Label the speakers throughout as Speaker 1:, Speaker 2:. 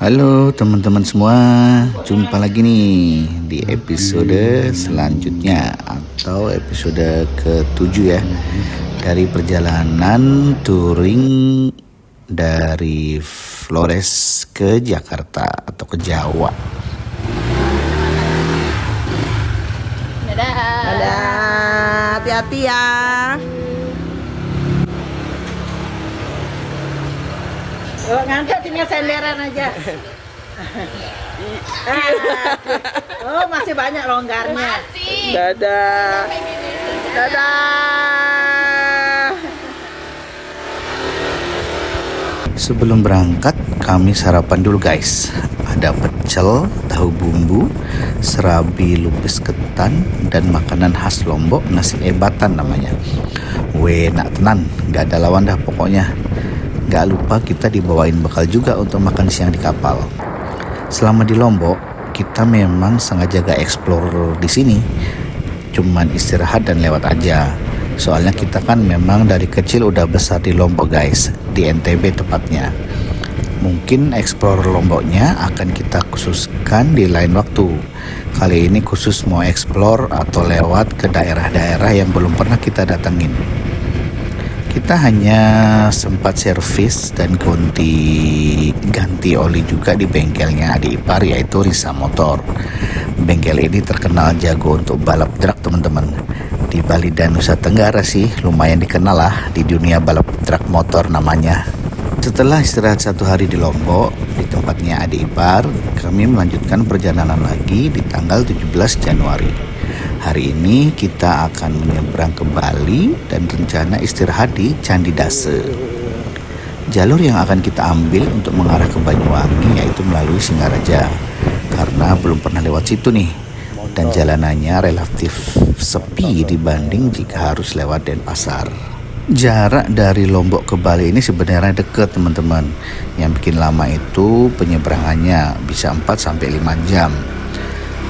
Speaker 1: Halo teman-teman semua, jumpa lagi nih di episode selanjutnya atau episode ke-7 ya, dari perjalanan touring dari Flores ke Jakarta atau ke Jawa.
Speaker 2: Dadah, hati-hati ya. Oh, ngangkat tinggal senderan aja. Oh, masih banyak longgarnya. Dadah. Dadah.
Speaker 1: Sebelum berangkat, kami sarapan dulu guys. Ada pecel, tahu bumbu, serabi lupis ketan, dan makanan khas Lombok, nasi ebatan namanya. Enak tenan, gak ada lawan dah pokoknya. Gak lupa kita dibawain bekal juga untuk makan siang di kapal. Selama di Lombok, kita memang sengaja gak explore di sini. Cuman istirahat dan lewat aja. Soalnya kita kan memang dari kecil udah besar di Lombok guys, di NTB tepatnya. Mungkin explore Lomboknya akan kita khususkan di lain waktu. Kali ini khusus mau explore atau lewat ke daerah-daerah yang belum pernah kita datengin. Kita hanya sempat servis dan ganti oli juga di bengkelnya adik ipar, yaitu Risa Motor. Bengkel ini terkenal jago untuk balap truk teman-teman. Di Bali dan Nusa Tenggara sih lumayan dikenal lah di dunia balap truk motor namanya. Setelah istirahat 1 hari di Lombok di tempatnya adik ipar, kami melanjutkan perjalanan lagi di tanggal 17 Januari. Hari ini kita akan menyeberang ke Bali dan rencana istirahat di Candi Dase. Jalur yang akan kita ambil untuk mengarah ke Banyuwangi yaitu melalui Singaraja, karena belum pernah lewat situ nih, dan jalanannya relatif sepi dibanding jika harus lewat Denpasar. Jarak dari Lombok ke Bali ini sebenarnya dekat teman-teman. Yang bikin lama itu penyeberangannya bisa 4-5 jam.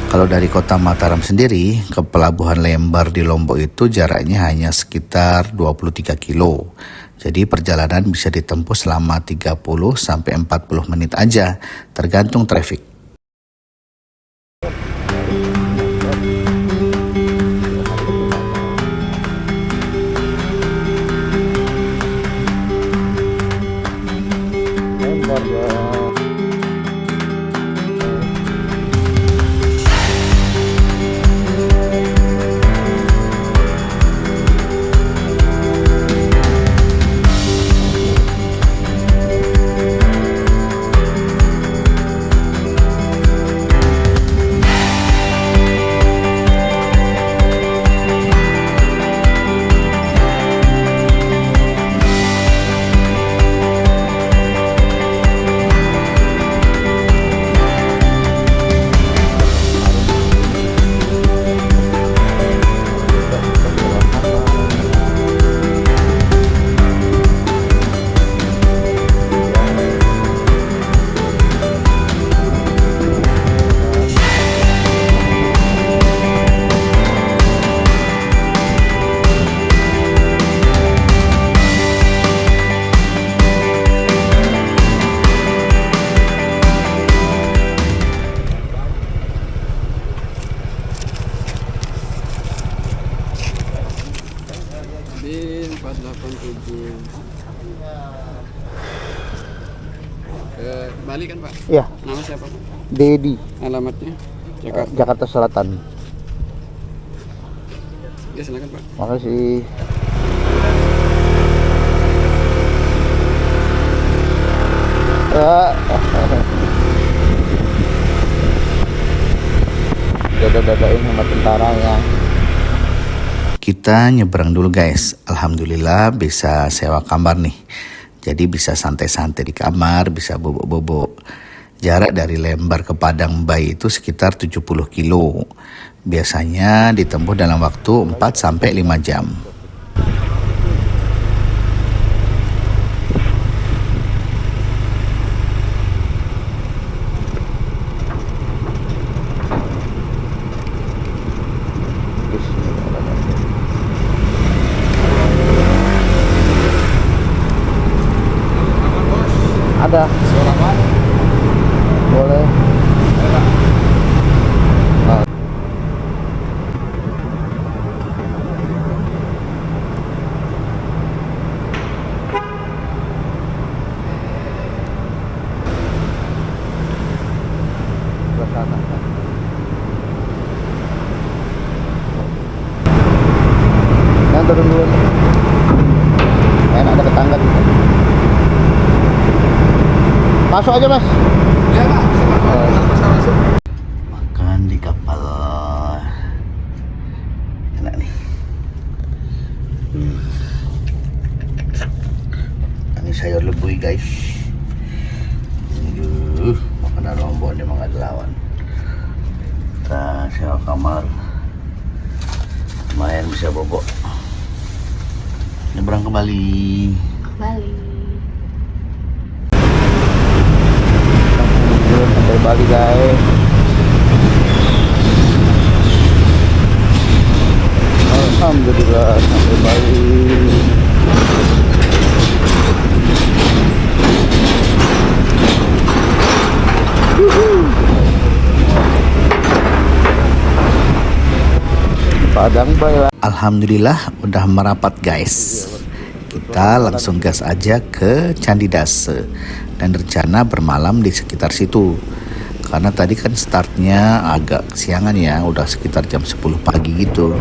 Speaker 1: Kalau dari kota Mataram sendiri ke pelabuhan Lembar di Lombok itu jaraknya hanya sekitar 23 kilo. Jadi perjalanan bisa ditempuh selama 30-40 menit aja, tergantung traffic.
Speaker 3: Bin 487 ke Bali kan Pak?
Speaker 1: Iya,
Speaker 3: Nama siapa Pak?
Speaker 1: Dedi,
Speaker 3: Alamatnya? Jakarta.
Speaker 1: Jakarta Selatan.
Speaker 3: Ya silakan Pak.
Speaker 1: Makasih. Dada-dadain sama tentaranya. Kita nyebrang dulu guys. Alhamdulillah bisa sewa kamar nih. Jadi bisa santai-santai di kamar, bisa bobok-bobok. Jarak dari Lembar ke Padang Bayi itu sekitar 70 kilo. Biasanya ditempuh dalam waktu 4-5 jam. Ada.
Speaker 3: Suara Pak?
Speaker 1: Yang turun dulu. Enak ada tetangga gitu. Masuk aja mas.
Speaker 3: Ya Pak, bisa Pak. Bisa masuk.
Speaker 1: Makan di kapal. Enak nih. Ini sayur lebui guys. Makanan Lombok ini emang ada lawan. Kita sewa kamar. Lumayan bisa bobok. Nyebrang ke Bali.
Speaker 4: Bali.
Speaker 1: Sampai Bali guys. Alhamdulillah sampai Bali. Padang Bayi. Alhamdulillah udah merapat guys. Kita langsung gas aja ke Candi Dase dan rencana bermalam di sekitar situ. Karena tadi kan startnya agak kesiangan ya, udah sekitar jam 10 pagi gitu.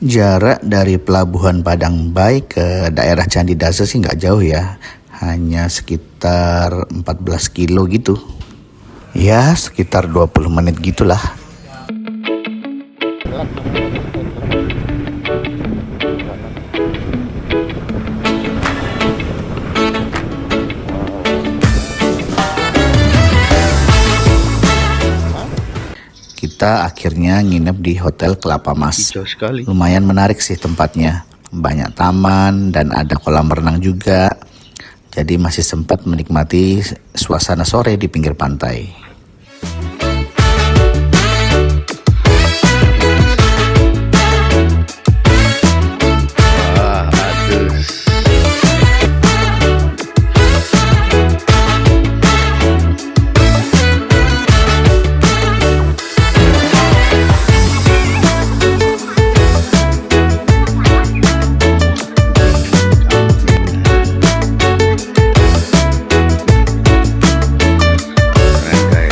Speaker 1: Jarak dari Pelabuhan Padang Bayi ke daerah Candi Dase sih nggak jauh ya, hanya sekitar 14 kilo gitu. Ya sekitar 20 menit gitulah. Kita akhirnya nginep di Hotel Kelapa Mas. Lumayan menarik sih tempatnya. Banyak taman dan ada kolam renang juga. Jadi masih sempat menikmati suasana sore di pinggir pantai. Wah, aduh. Keren guys.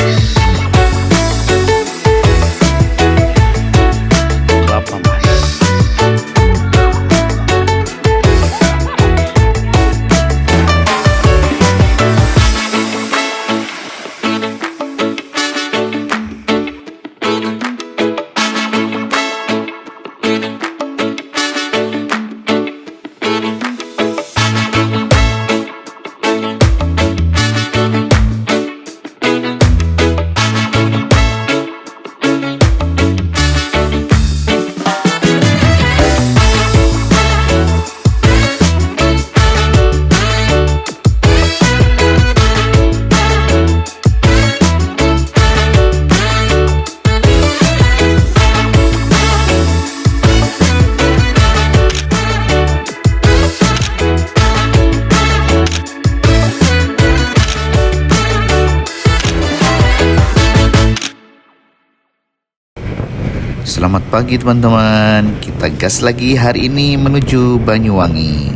Speaker 1: Selamat pagi teman-teman. Kita gas lagi hari ini menuju Banyuwangi.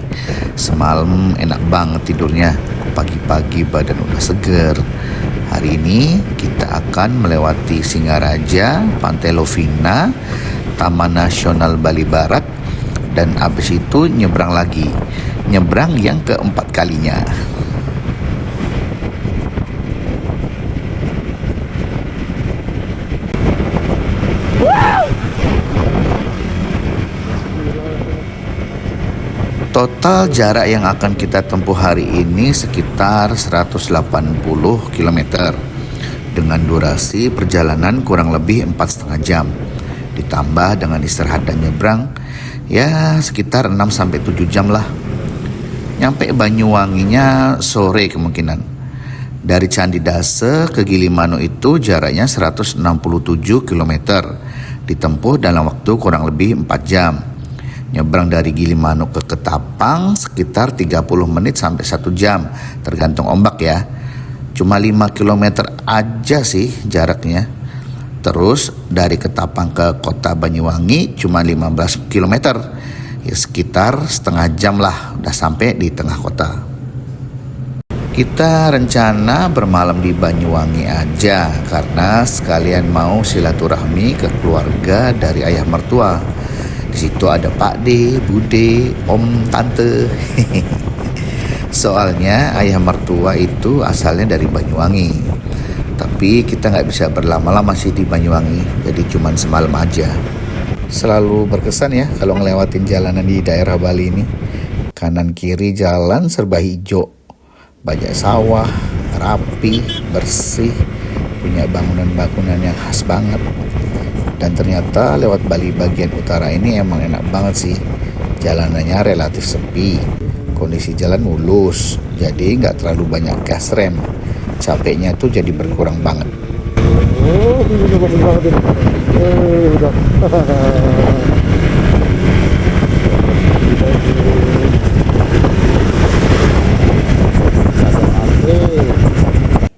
Speaker 1: Semalam enak banget tidurnya. Pagi-pagi badan udah seger. Hari ini kita akan melewati Singaraja, Pantai Lovina, Taman Nasional Bali Barat, dan abis itu nyebrang lagi. Nyebrang yang keempat kalinya. Total jarak yang akan kita tempuh hari ini sekitar 180 km dengan durasi perjalanan kurang lebih 4,5 jam. Ditambah dengan istirahat dan nyebrang, ya sekitar 6-7 jam lah. Nyampe Banyuwanginya sore kemungkinan. Dari Candi Dase ke Gilimanuk itu jaraknya 167 km. Ditempuh dalam waktu kurang lebih 4 jam. Nyebrang dari Gilimanuk ke Ketapang sekitar 30 menit sampai 1 jam, tergantung ombak ya. Cuma 5 km aja sih jaraknya. Terus dari Ketapang ke kota Banyuwangi cuma 15 km. Ya sekitar setengah jam lah udah sampai di tengah kota. Kita rencana bermalam di Banyuwangi aja karena sekalian mau silaturahmi ke keluarga dari ayah mertua. Di situ ada Pak D, Bude, Om, Tante. Soalnya ayah mertua itu asalnya dari Banyuwangi. Tapi kita nggak bisa berlama-lama sih di Banyuwangi, jadi cuman semalam aja. Selalu berkesan ya kalau ngelewatin jalanan di daerah Bali ini. Kanan kiri jalan serba hijau, banyak sawah, rapi, bersih, punya bangunan-bangunan yang khas banget. Dan ternyata lewat Bali bagian utara ini emang enak banget sih. Jalanannya relatif sepi, kondisi jalan mulus, jadi nggak terlalu banyak gas rem. Capeknya tuh jadi berkurang banget.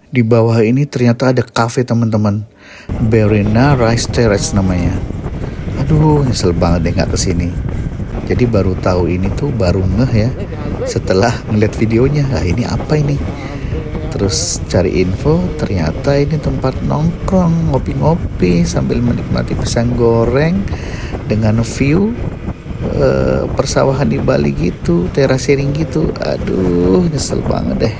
Speaker 1: Di bawah ini ternyata ada cafe teman-teman. Berena Rice Terrace namanya. Aduh, nyesel banget deh nggak kesini. Jadi baru tahu ini tuh, baru ngeh ya setelah ngeliat videonya. Ah ini apa ini? Terus cari info, ternyata ini tempat nongkrong, ngopi-ngopi sambil menikmati pisang goreng dengan view persawahan di Bali gitu, terasering gitu. Aduh, nyesel banget deh.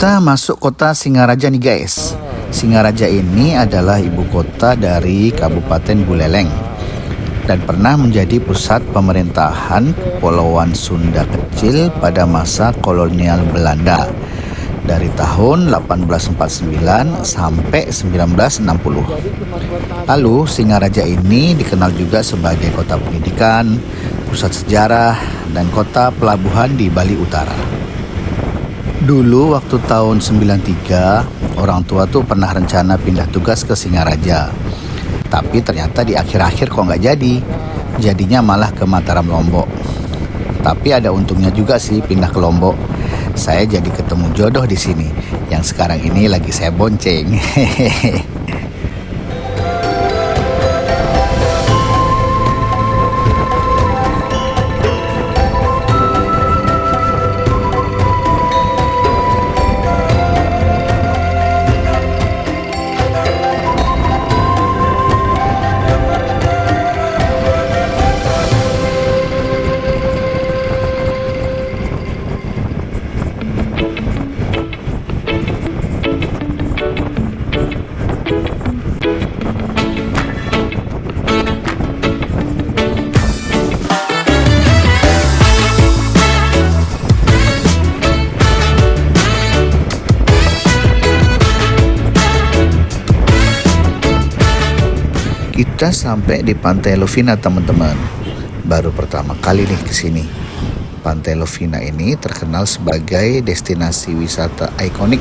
Speaker 1: Kita masuk kota Singaraja nih guys. Singaraja ini adalah ibu kota dari Kabupaten Buleleng dan pernah menjadi pusat pemerintahan Kepulauan Sunda kecil pada masa kolonial Belanda dari tahun 1849 sampai 1960. Lalu Singaraja ini dikenal juga sebagai kota pendidikan, pusat sejarah, dan kota pelabuhan di Bali Utara. Dulu waktu tahun 93, orang tua tuh pernah rencana pindah tugas ke Singaraja. Tapi ternyata di akhir-akhir kok nggak jadi. Jadinya malah ke Mataram Lombok. Tapi ada untungnya juga sih pindah ke Lombok. Saya jadi ketemu jodoh di sini yang sekarang ini lagi saya bonceng. Kita sampai di Pantai Lovina teman-teman. Baru pertama kali nih kesini. Pantai Lovina ini terkenal sebagai destinasi wisata ikonik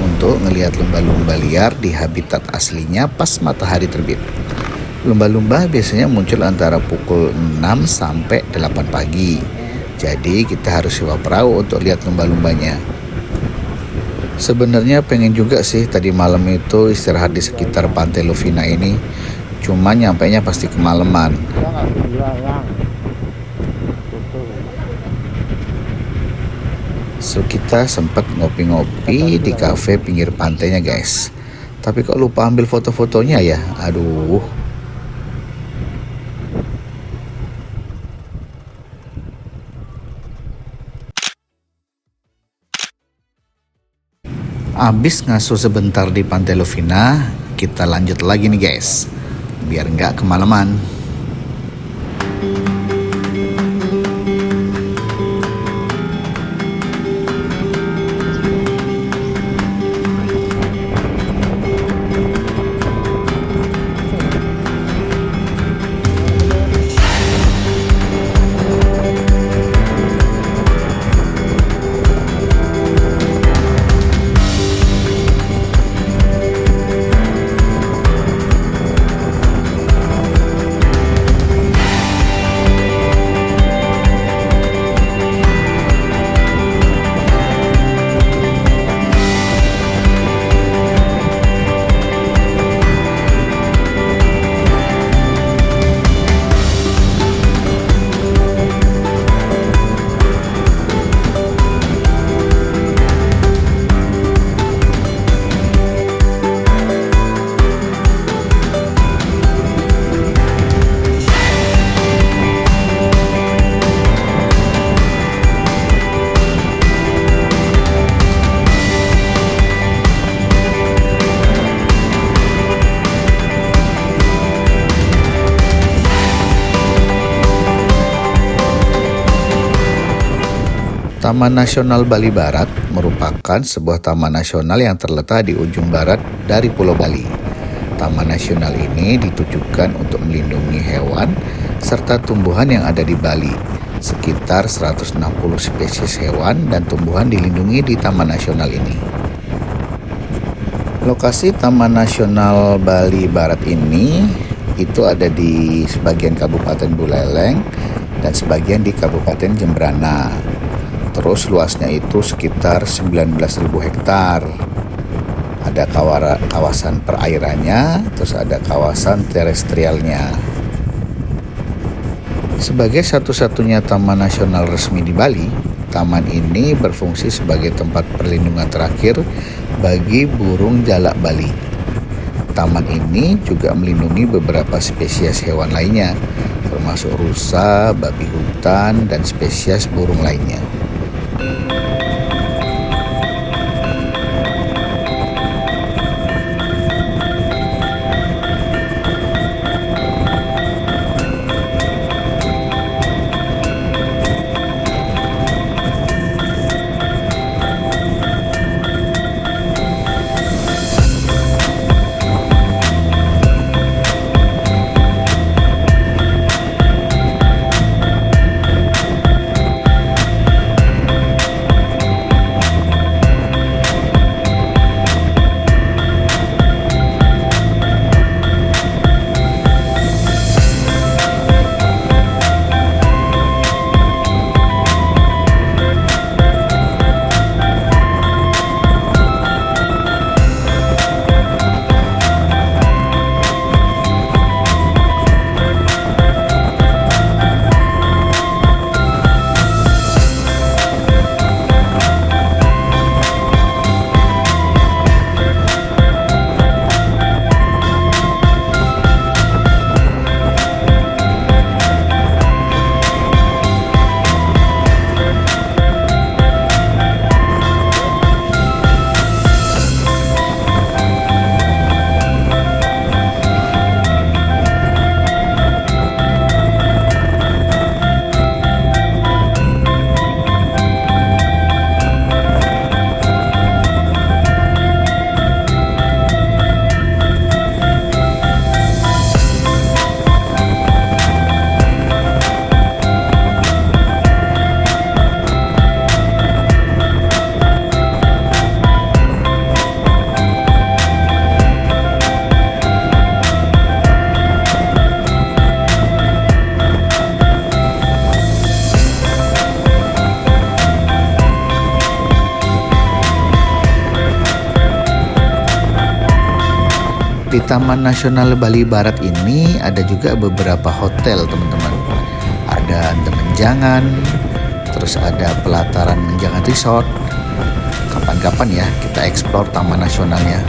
Speaker 1: untuk ngelihat lumba-lumba liar di habitat aslinya pas matahari terbit. Lumba-lumba biasanya muncul antara pukul 6 sampai 8 pagi. Jadi kita harus sewa perahu untuk lihat lumba-lumbanya. Sebenarnya pengen juga sih tadi malam itu istirahat di sekitar Pantai Lovina ini. Cuma nyampainya pasti kemalaman. So kita sempat ngopi-ngopi di kafe pinggir pantainya guys. Tapi kok lupa ambil foto-fotonya ya. Aduh. Abis ngasuh sebentar di Pantai Lovina, kita lanjut lagi nih guys. Biar nggak kemalaman. Taman Nasional Bali Barat merupakan sebuah taman nasional yang terletak di ujung barat dari Pulau Bali. Taman nasional ini ditujukan untuk melindungi hewan serta tumbuhan yang ada di Bali. Sekitar 160 spesies hewan dan tumbuhan dilindungi di Taman Nasional ini. Lokasi Taman Nasional Bali Barat ini itu ada di sebagian Kabupaten Buleleng dan sebagian di Kabupaten Jembrana. Terus luasnya itu sekitar 19.000 hektar. Ada kawasan perairannya, terus ada kawasan terestrialnya. Sebagai satu-satunya taman nasional resmi di Bali, taman ini berfungsi sebagai tempat perlindungan terakhir bagi burung jalak Bali. Taman ini juga melindungi beberapa spesies hewan lainnya, termasuk rusa, babi hutan, dan spesies burung lainnya. Di Taman Nasional Bali Barat ini ada juga beberapa hotel teman-teman. Ada Menjangan, terus ada Pelataran Menjangan Resort. Kapan-kapan ya kita eksplor Taman Nasionalnya.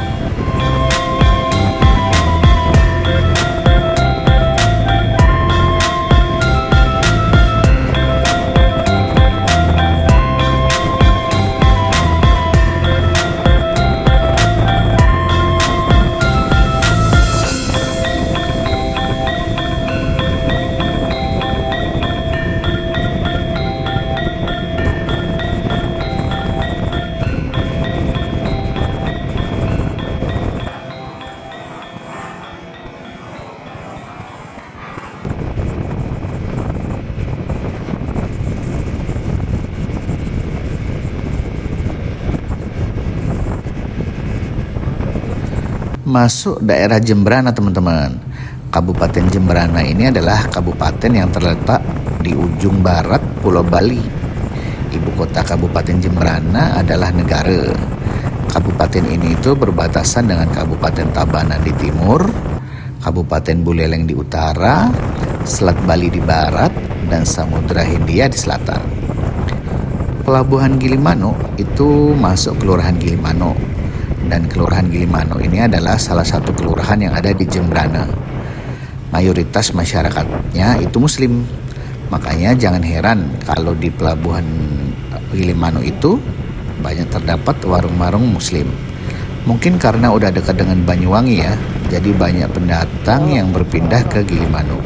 Speaker 1: Masuk daerah Jembrana teman-teman. Kabupaten Jembrana ini adalah kabupaten yang terletak di ujung barat Pulau Bali. Ibu kota Kabupaten Jembrana adalah Negara. Kabupaten ini itu berbatasan dengan Kabupaten Tabanan di timur, Kabupaten Buleleng di utara, Selat Bali di barat, dan Samudra Hindia di selatan. Pelabuhan Gilimanuk itu masuk Kelurahan Gilimanuk. Dan Kelurahan Gilimanuk ini adalah salah satu kelurahan yang ada di Jembrana. Mayoritas masyarakatnya itu Muslim. Makanya jangan heran kalau di Pelabuhan Gilimanuk itu banyak terdapat warung-warung Muslim. Mungkin karena udah dekat dengan Banyuwangi ya, jadi banyak pendatang yang berpindah ke Gilimanuk.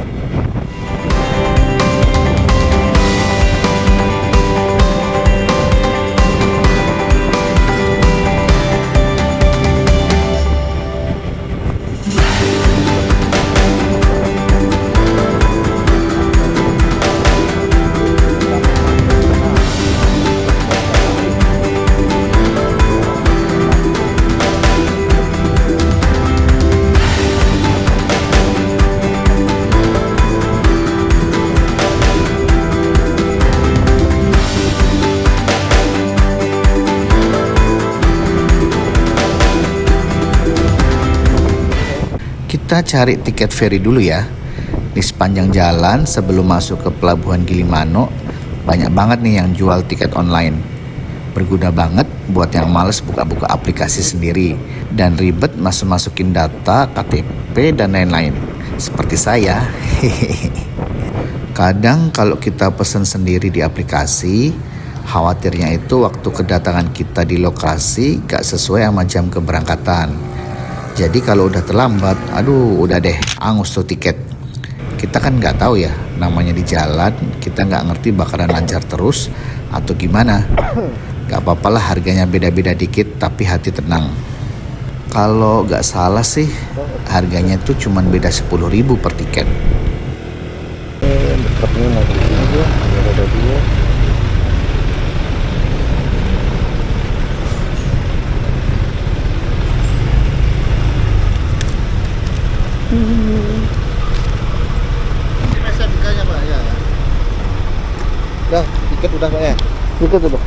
Speaker 1: Kita cari tiket ferry dulu ya. Di sepanjang jalan sebelum masuk ke Pelabuhan Gilimanuk, banyak banget nih yang jual tiket online. Berguna banget buat yang males buka-buka aplikasi sendiri dan ribet masukin data, KTP, dan lain-lain. Seperti saya. Kadang kalau kita pesan sendiri di aplikasi, khawatirnya itu waktu kedatangan kita di lokasi gak sesuai sama jam keberangkatan. Jadi kalau udah terlambat, aduh udah deh, angus tuh tiket. Kita kan nggak tahu ya, namanya di jalan, kita nggak ngerti bakalan lancar terus atau gimana. Gak apa-apa lah harganya beda-beda dikit, tapi hati tenang. Kalau nggak salah sih, harganya tuh cuman beda 10.000 per tiket.
Speaker 3: Dekatnya lagi aja, ada dua. SMK-nya Pak ya. Udah, tiket udah Pak ya? Tiket udah.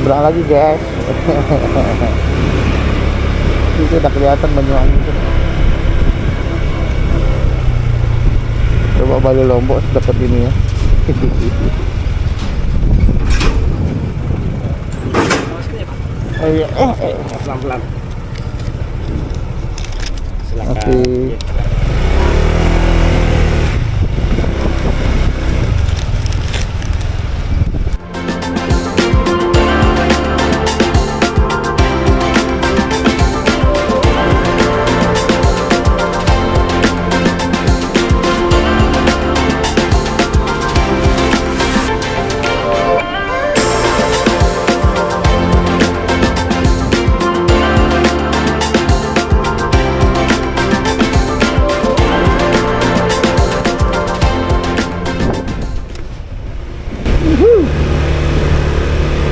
Speaker 3: nyebrang lagi guys. Itu udah kelihatan Banyuwangi itu. Coba Bali Lombok dapat ini ya. Oh iya,
Speaker 4: Pelan-pelan.
Speaker 3: masih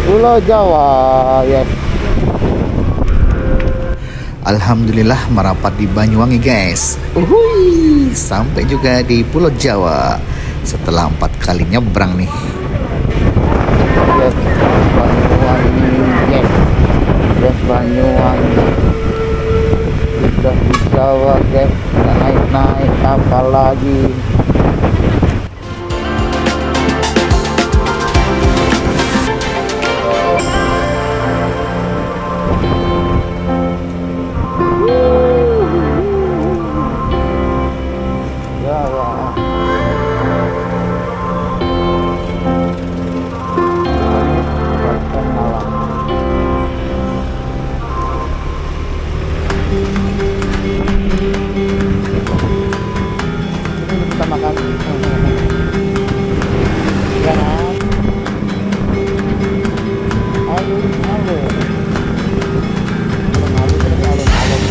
Speaker 3: Pulau Jawa, yes.
Speaker 1: Alhamdulillah merapat di Banyuwangi guys. Uhuy, sampai juga di Pulau Jawa setelah 4 kali nyebrang nih.
Speaker 3: Yes, Banyuwangi, yes. Yes, Banyuwangi. Sudah di Jawa guys, naik-naik kapal lagi. Kita makan. Ya. Alun-alun. Alun-alun.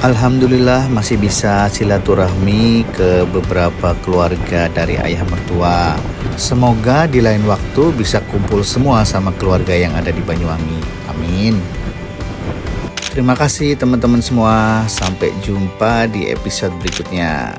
Speaker 1: Alhamdulillah masih bisa silaturahmi ke beberapa keluarga dari ayah mertua. Semoga di lain waktu bisa kumpul semua sama keluarga yang ada di Banyuwangi. Amin. Terima kasih teman-teman semua. Sampai jumpa di episode berikutnya.